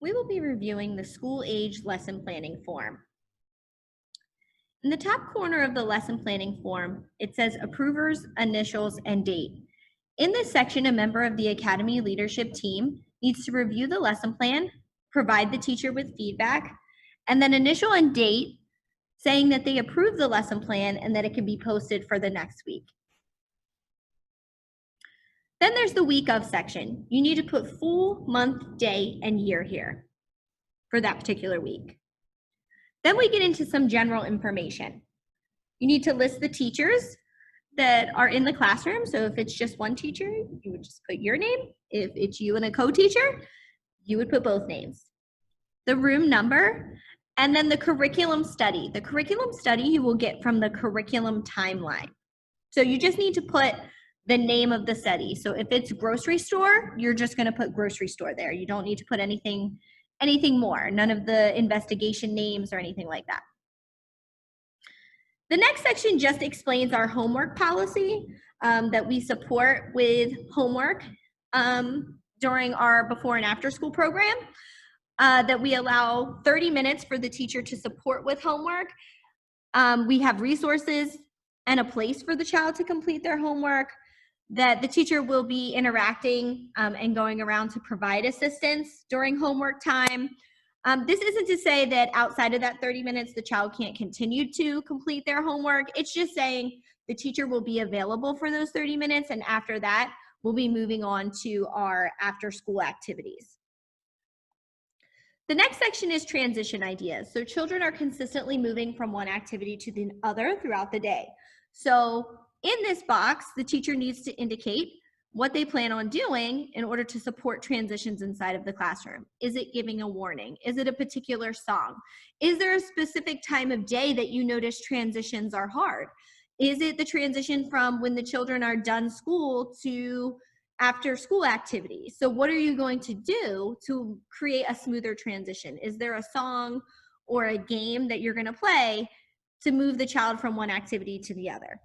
we will be reviewing the school age lesson planning form. In the top corner of the lesson planning form, it says approvers, initials, and date. In this section, a member of the Academy leadership team needs to review the lesson plan, provide the teacher with feedback, and then initial and date saying that they approve the lesson plan and that it can be posted for the next week. Then there's the week of section. You need to put full, month, day, and year here for that particular week. Then we get into some general information. You need to list the teachers that are in the classroom. So if it's just one teacher, you would just put your name. If it's you and a co-teacher, you would put both names. The room number, and then the curriculum study. The curriculum study you will get from the curriculum timeline. So you just need to put the name of the study. So if it's grocery store, you're just going to put grocery store there. You don't need to put anything more, none of the investigation names or anything like that. The next section just explains our homework policy that we support with homework during our before and after school program, that we allow 30 minutes for the teacher to support with homework. We have resources and a place for the child to complete their homework, that the teacher will be interacting and going around to provide assistance during homework time. This isn't to say that outside of that 30 minutes, the child can't continue to complete their homework. It's just saying the teacher will be available for those 30 minutes, and after that, we'll be moving on to our after-school activities. The next section is transition ideas. So children are consistently moving from one activity to the other throughout the day. So in this box, the teacher needs to indicate what they plan on doing in order to support transitions inside of the classroom. Is it giving a warning? Is it a particular song? Is there a specific time of day that you notice transitions are hard? Is it the transition from when the children are done school to after school activities? So what are you going to do to create a smoother transition? Is there a song or a game that you're going to play to move the child from one activity to the other?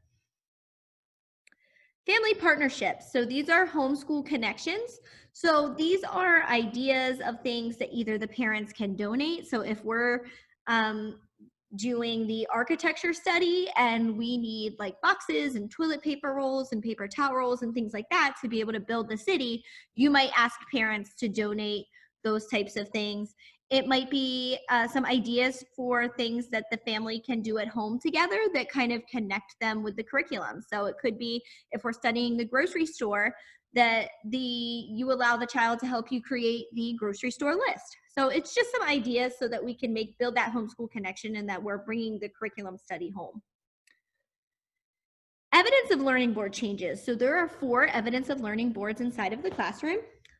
Family partnerships. So these are homeschool connections. So these are ideas of things that either the parents can donate. So if we're doing the architecture study and we need like boxes and toilet paper rolls and paper towel rolls and things like that to be able to build the city, you might ask parents to donate those types of things. It might be some ideas for things that the family can do at home together that kind of connect them with the curriculum. So it could be, if we're studying the grocery store, that you allow the child to help you create the grocery store list. So it's just some ideas so that we can build that homeschool connection and that we're bringing the curriculum study home. Evidence of learning board changes. So there are 4 evidence of learning boards inside of the classroom: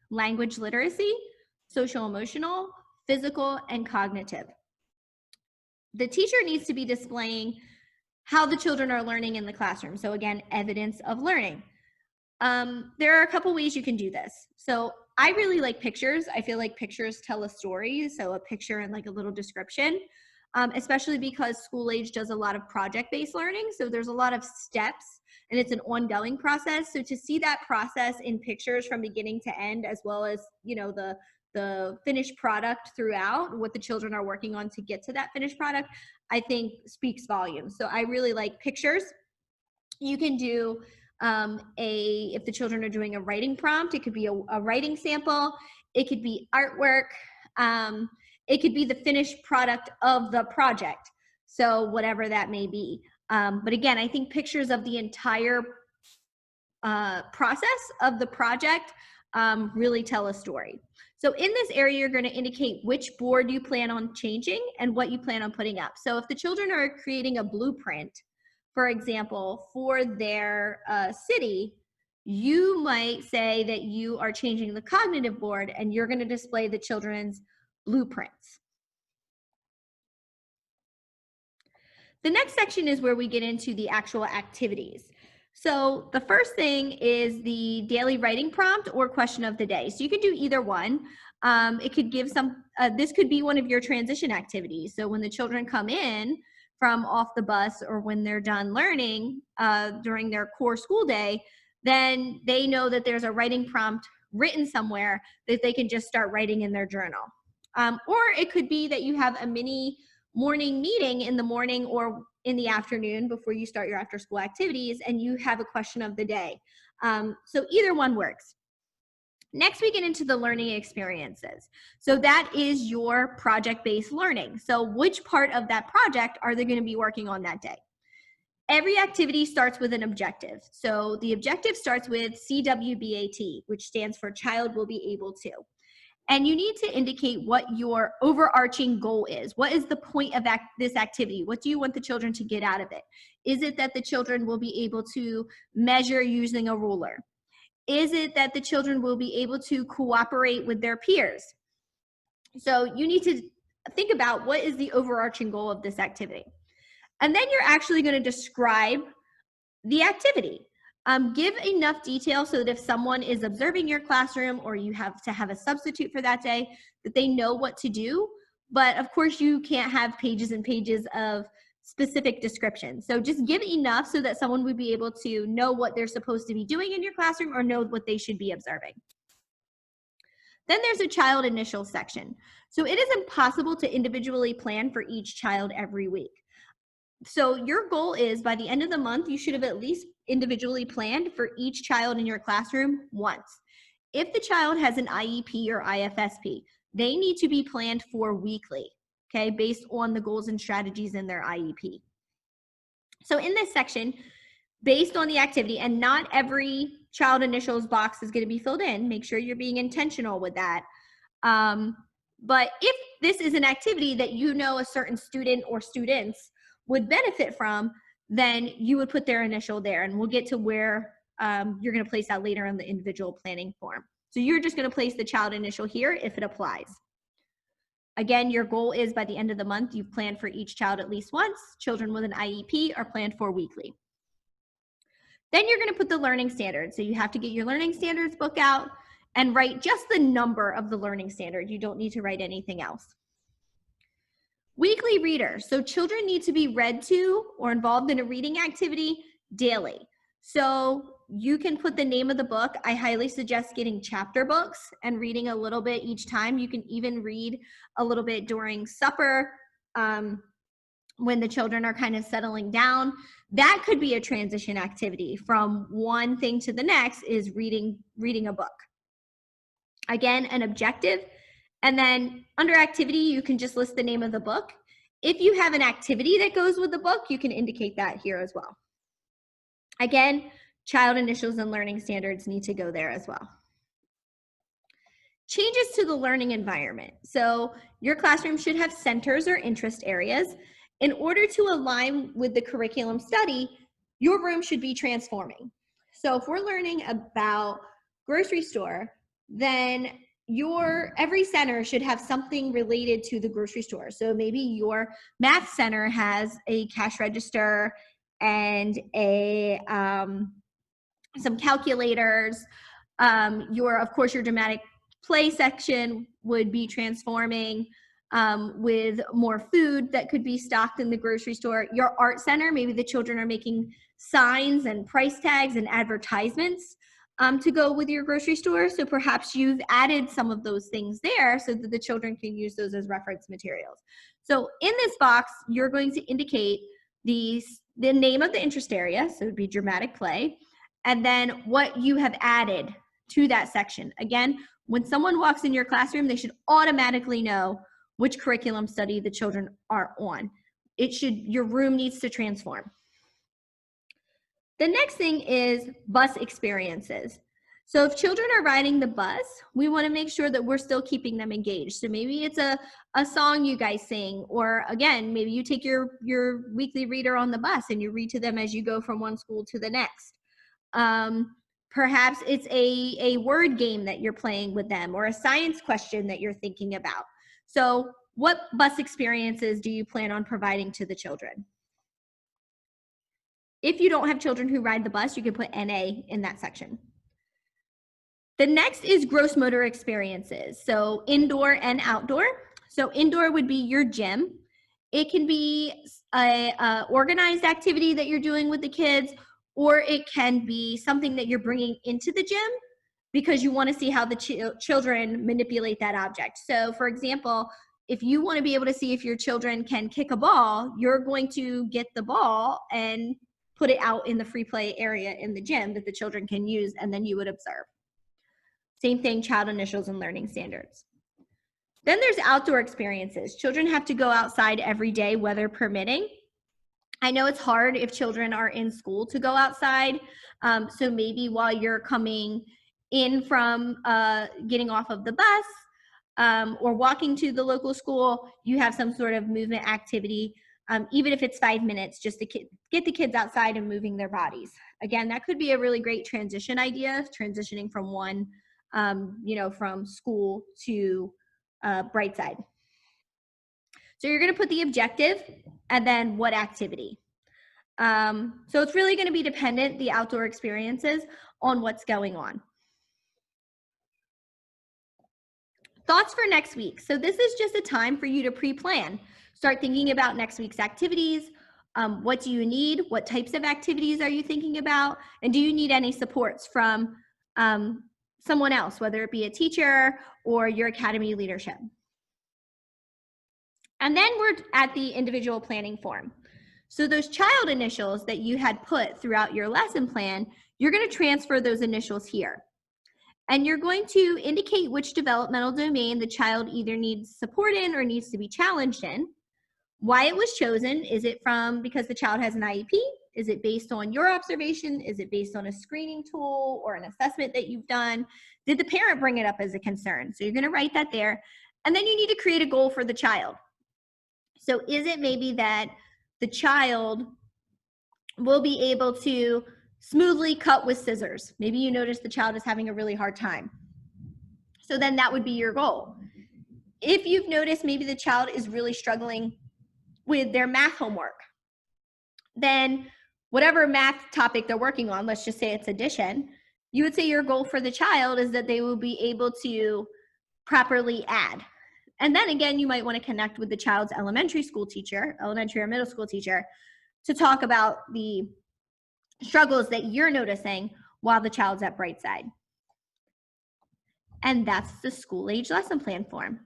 language literacy, social emotional, physical, and cognitive. The teacher needs to be displaying how the children are learning in the classroom. So again, evidence of learning. There are a couple ways you can do this. So I really like pictures. I feel like pictures tell a story. So a picture and like a little description, especially because school age does a lot of project-based learning. So there's a lot of steps and it's an ongoing process. So to see that process in pictures from beginning to end, as well as, you know, the finished product throughout, what the children are working on to get to that finished product, I think speaks volumes. So I really like pictures. You can do if the children are doing a writing prompt, it could be a writing sample, it could be artwork, it could be the finished product of the project. So whatever that may be. But again, I think pictures of the entire process of the project really tell a story. So in this area, you're going to indicate which board you plan on changing and what you plan on putting up. So if the children are creating a blueprint, for example, for their city, you might say that you are changing the cognitive board and you're going to display the children's blueprints. The next section is where we get into the actual activities. So the first thing is the daily writing prompt or question of the day. So you could do either one. It could give this could be one of your transition activities. So when the children come in from off the bus or when they're done learning during their core school day, then they know that there's a writing prompt written somewhere that they can just start writing in their journal. Or it could be that you have a mini morning meeting in the morning or in the afternoon before you start your after school activities, and you have a question of the day. So either one works. Next, we get into the learning experiences. So that is your project-based learning. So which part of that project are they going to be working on that day? Every activity starts with an objective. So the objective starts with CWBAT, which stands for child will be able to. And you need to indicate what your overarching goal is. What is the point of this activity? What do you want the children to get out of it? Is it that the children will be able to measure using a ruler? Is it that the children will be able to cooperate with their peers? So you need to think about what is the overarching goal of this activity. And then you're actually going to describe the activity. Give enough detail so that if someone is observing your classroom or you have to have a substitute for that day, that they know what to do. But of course, you can't have pages and pages of specific descriptions. So just give enough so that someone would be able to know what they're supposed to be doing in your classroom or know what they should be observing. Then there's a child initial section. So it is impossible to individually plan for each child every week. So your goal is by the end of the month, you should have at least individually planned for each child in your classroom once. If the child has an IEP or IFSP, they need to be planned for weekly, okay, based on the goals and strategies in their IEP. So in this section, based on the activity, and not every child initials box is going to be filled in, make sure you're being intentional with that. But if this is an activity that you know a certain student or students would benefit from, then you would put their initial there, and we'll get to where you're going to place that later in the individual planning form. So you're just going to place the child initial here if it applies. Again, your goal is by the end of the month, you've planned for each child at least once. Children with an IEP are planned for weekly. Then you're going to put the learning standards. So you have to get your learning standards book out and write just the number of the learning standard. You don't need to write anything else. Weekly reader. So children need to be read to or involved in a reading activity daily. So you can put the name of the book. I highly suggest getting chapter books and reading a little bit each time. You can even read a little bit during supper when the children are kind of settling down. That could be a transition activity from one thing to the next, is reading a book. Again, an objective. And then under activity, you can just list the name of the book. If you have an activity that goes with the book, you can indicate that here as well. Again, child initials and learning standards need to go there as well. Changes to the learning environment. So your classroom should have centers or interest areas. In order to align with the curriculum study, your room should be transforming. So if we're learning about grocery store, then every center should have something related to the grocery store. So maybe your math center has a cash register and some calculators. Of course, your dramatic play section would be transforming with more food that could be stocked in the grocery store. Your art center, maybe the children are making signs and price tags and advertisements to go with your grocery store. So perhaps you've added some of those things there so that the children can use those as reference materials. So in this box, you're going to indicate the name of the interest area, so it would be dramatic play, and then what you have added to that section. Again, when someone walks in your classroom, they should automatically know which curriculum study the children are on. Your room needs to transform. The next thing is bus experiences. So if children are riding the bus, we want to make sure that we're still keeping them engaged. So maybe it's a song you guys sing, or again, maybe you take your weekly reader on the bus and you read to them as you go from one school to the next. Perhaps it's a word game that you're playing with them, or a science question that you're thinking about. So what bus experiences do you plan on providing to the children? If you don't have children who ride the bus, you can put NA in that section. The next is gross motor experiences. So indoor and outdoor. So indoor would be your gym. It can be a organized activity that you're doing with the kids, or it can be something that you're bringing into the gym because you want to see how the children manipulate that object. So for example, if you want to be able to see if your children can kick a ball, you're going to get the ball and put it out in the free play area in the gym that the children can use, and then you would observe. Same thing, child initials and learning standards. Then there's outdoor experiences. Children have to go outside every day, weather permitting. I know it's hard if children are in school to go outside. So maybe while you're coming in from getting off of the bus or walking to the local school, you have some sort of movement activity, even if it's 5 minutes, just to get the kids outside and moving their bodies. Again, that could be a really great transition idea, transitioning from one, from school to Brightside. So you're going to put the objective and then what activity. So it's really going to be dependent, the outdoor experiences, on what's going on. Thoughts for next week. So this is just a time for you to pre-plan. Start thinking about next week's activities. What do you need? What types of activities are you thinking about? And do you need any supports from someone else, whether it be a teacher or your academy leadership? And then we're at the individual planning form. So those child initials that you had put throughout your lesson plan, you're going to transfer those initials here. And you're going to indicate which developmental domain the child either needs support in or needs to be challenged in. Why it was chosen. Is it because the child has an IEP? Is it based on your observation? Is it based on a screening tool or an assessment that you've done? Did the parent bring it up as a concern? So you're going to write that there. And then you need to create a goal for the child. So is it maybe that the child will be able to smoothly cut with scissors? Maybe you notice the child is having a really hard time. So then that would be your goal. If you've noticed maybe the child is really struggling with their math homework, then whatever math topic they're working on, let's just say it's addition, you would say your goal for the child is that they will be able to properly add. And then again, you might want to connect with the child's elementary or middle school teacher, to talk about the struggles that you're noticing while the child's at Brightside. And that's the school age lesson plan form.